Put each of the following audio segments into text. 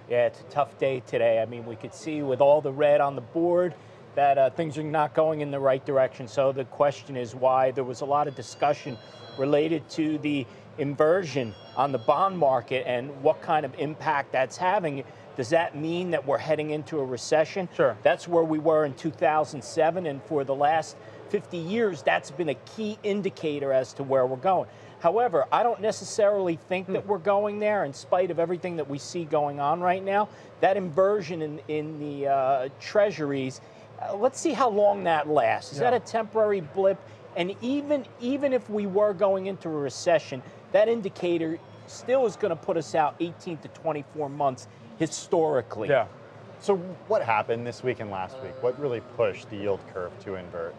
Yeah, it's a tough day today. I mean, we could see with all the red on the board that things are not going in the right direction. So the question is why. There was a lot of discussion related to the inversion on the bond market and what kind of impact that's having. Does that mean that we're heading into a recession? Sure. That's where we were in 2007, and for the last 50 years, that's been a key indicator as to where we're going. However, I don't necessarily think that we're going there in spite of everything that we see going on right now. That inversion in the treasuries, let's see how long that lasts. Is that a temporary blip? And even if we were going into a recession, that indicator still is going to put us out 18 to 24 months historically. Yeah. So what happened this week and last week? What really pushed the yield curve to invert?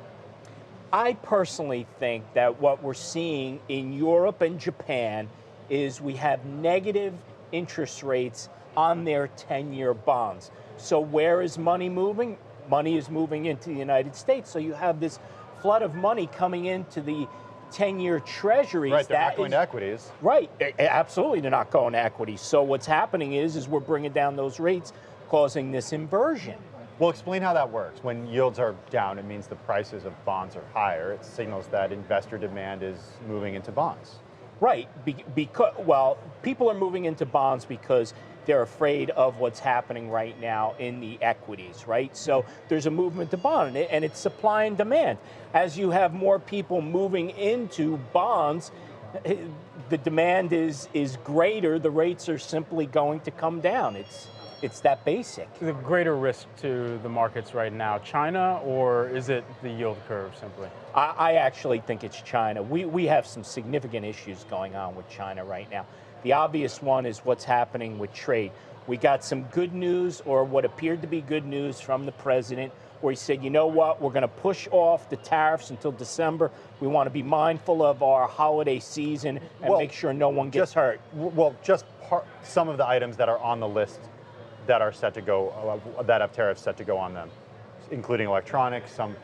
I personally think that what we're seeing in Europe and Japan is we have negative interest rates on their 10-year bonds. So where is money moving? Money is moving into the United States. So you have this flood of money coming into the 10-year treasuries. Right, they're not going to equities. Right, absolutely, they're not going to equities. So what's happening is we're bringing down those rates, causing this inversion. Well, explain how that works. When yields are down, it means the prices of bonds are higher. It signals that investor demand is moving into bonds. Right, because, well, people are moving into bonds because they're afraid of what's happening right now in the equities, right? So there's a movement to bond, and it's supply and demand. As you have more people moving into bonds, the demand is greater, the rates are simply going to come down. It's that basic. The greater risk to the markets right now, China, or is it the yield curve simply? I actually think it's China. We have some significant issues going on with China right now. The obvious one is what's happening with trade. We got some good news, or what appeared to be good news, from the president, where he said, you know what, we're going to push off the tariffs until December. We want to be mindful of our holiday season and make sure no one gets hurt. Well, some of the items that are on the list that are set to go, that have tariffs set to go on them, including electronics, some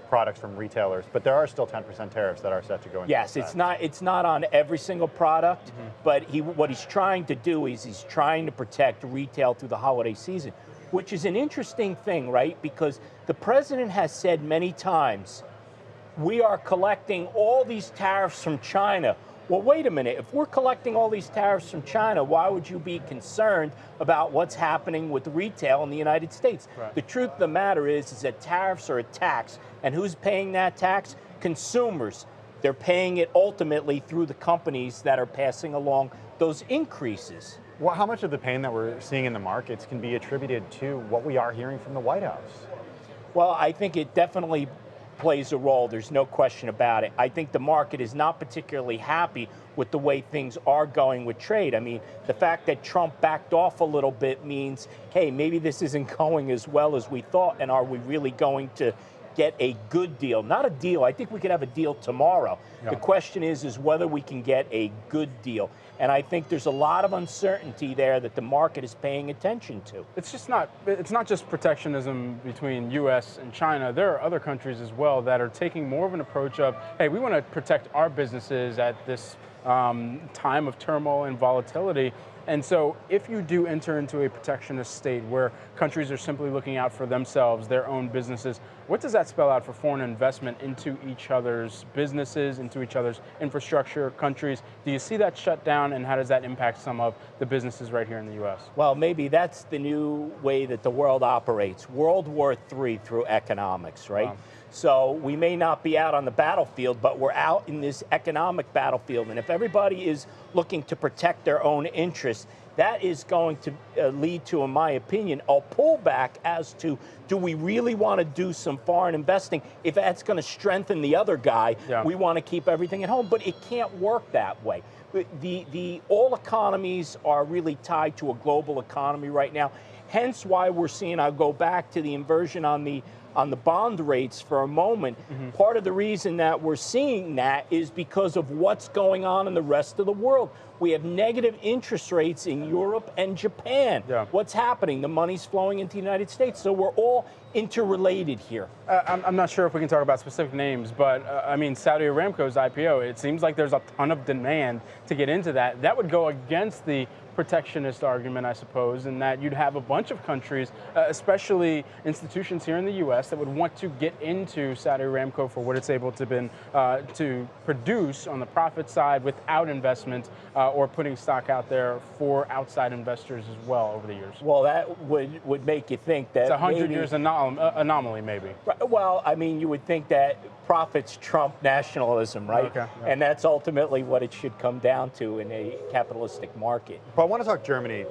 products from retailers, but there are still 10% tariffs that are set to go into Yes, effect. it's not on every single product, but what he's trying to do is he's trying to protect retail through the holiday season, which is an interesting thing, right? Because the president has said many times, we are collecting all these tariffs from China. Well, wait a minute. If we're collecting all these tariffs from China, why would you be concerned about what's happening with retail in the United States? Right. The truth of the matter is that tariffs are a tax. And who's paying that tax? Consumers. They're paying it ultimately through the companies that are passing along those increases. Well, how much of the pain that we're seeing in the markets can be attributed to what we are hearing from the White House? Well, I think it definitely plays a role. There's no question about it. I think the market is not particularly happy with the way things are going with trade. I mean, the fact that Trump backed off a little bit means, hey, maybe this isn't going as well as we thought, and are we really going to get a good deal? Not a deal. I think we could have a deal tomorrow. Yeah. The question is whether we can get a good deal. And I think there's a lot of uncertainty there that the market is paying attention to. It's not just protectionism between U.S. and China. There are other countries as well that are taking more of an approach of, hey, we want to protect our businesses at this time of turmoil and volatility. And so if you do enter into a protectionist state where countries are simply looking out for themselves, their own businesses, what does that spell out for foreign investment into each other's businesses, into each other's infrastructure, countries? Do you see that shut down, and how does that impact some of the businesses right here in the U.S.? Well, maybe that's the new way that the world operates. World War III through economics, right? Wow. So we may not be out on the battlefield, but we're out in this economic battlefield. And if everybody is looking to protect their own interests, that is going to lead to, in my opinion, a pullback as to, do we really want to do some foreign investing? If that's going to strengthen the other guy, we want to keep everything at home. But it can't work that way. All economies are really tied to a global economy right now. Hence why we're seeing, I'll go back to the inversion on the bond rates for a moment. Part of the reason that we're seeing that is because of what's going on in the rest of the world. We have negative interest rates in Europe and Japan. Yeah. What's happening? The money's flowing into the United States. So we're all interrelated here. I'm not sure if we can talk about specific names, but I mean, Saudi Aramco's IPO, it seems like there's a ton of demand to get into that. That would go against the protectionist argument, I suppose, in that you'd have a bunch of countries, especially institutions here in the U.S., that would want to get into Saudi Aramco for what it's able to produce on the profit side without investment or putting stock out there for outside investors as well over the years. Well, that would make you think that It's a 100 maybe, years anomaly, maybe. well, I mean, you would think that profits trump nationalism, right? Okay, yeah. And that's ultimately what it should come down to in a capitalistic market. But I want to talk Germany.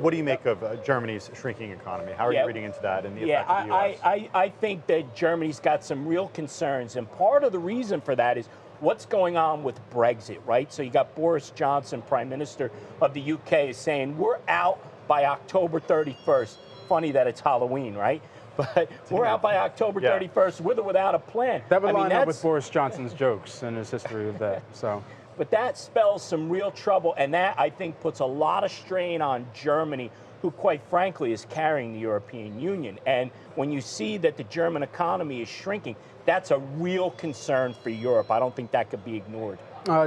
What do you make of Germany's shrinking economy? How are you reading into that and the effect of the U.S.? I think that Germany's got some real concerns, and part of the reason for that is what's going on with Brexit, right? So you got Boris Johnson, Prime Minister of the UK, is saying we're out by October 31st. Funny that it's Halloween, right? But we're out by October 31st with or without a plan. That would line up with Boris Johnson's jokes and his history of that. So. But that spells some real trouble, and that, I think, puts a lot of strain on Germany, who, quite frankly, is carrying the European Union. And when you see that the German economy is shrinking, that's a real concern for Europe. I don't think that could be ignored.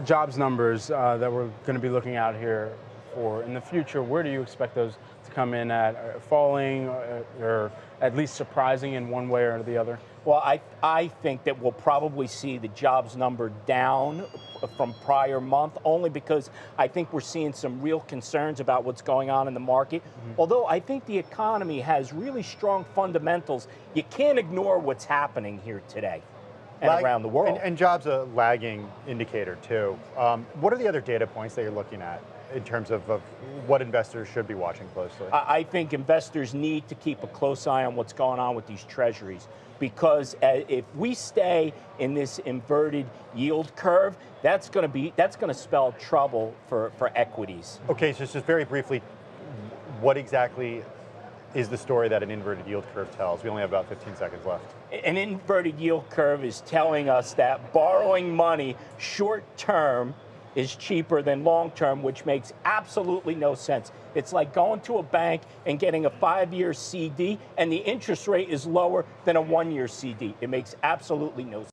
Jobs numbers that we're going to be looking out here for in the future, where do you expect those to come in at? Falling or at least surprising in one way or the other? Well, I think that we'll probably see the jobs number down from prior month, only because I think we're seeing some real concerns about what's going on in the market. Although I think the economy has really strong fundamentals, you can't ignore what's happening here today and around the world. And jobs a lagging indicator too. What are the other data points that you're looking at in terms of what investors should be watching closely? I think investors need to keep a close eye on what's going on with these treasuries, because if we stay in this inverted yield curve, that's going to spell trouble for equities. Okay, so just very briefly, what exactly is the story that an inverted yield curve tells? We only have about 15 seconds left. An inverted yield curve is telling us that borrowing money short term is cheaper than long term, which makes absolutely no sense. It's like going to a bank and getting a 5-year CD, and the interest rate is lower than a 1-year CD. It makes absolutely no sense.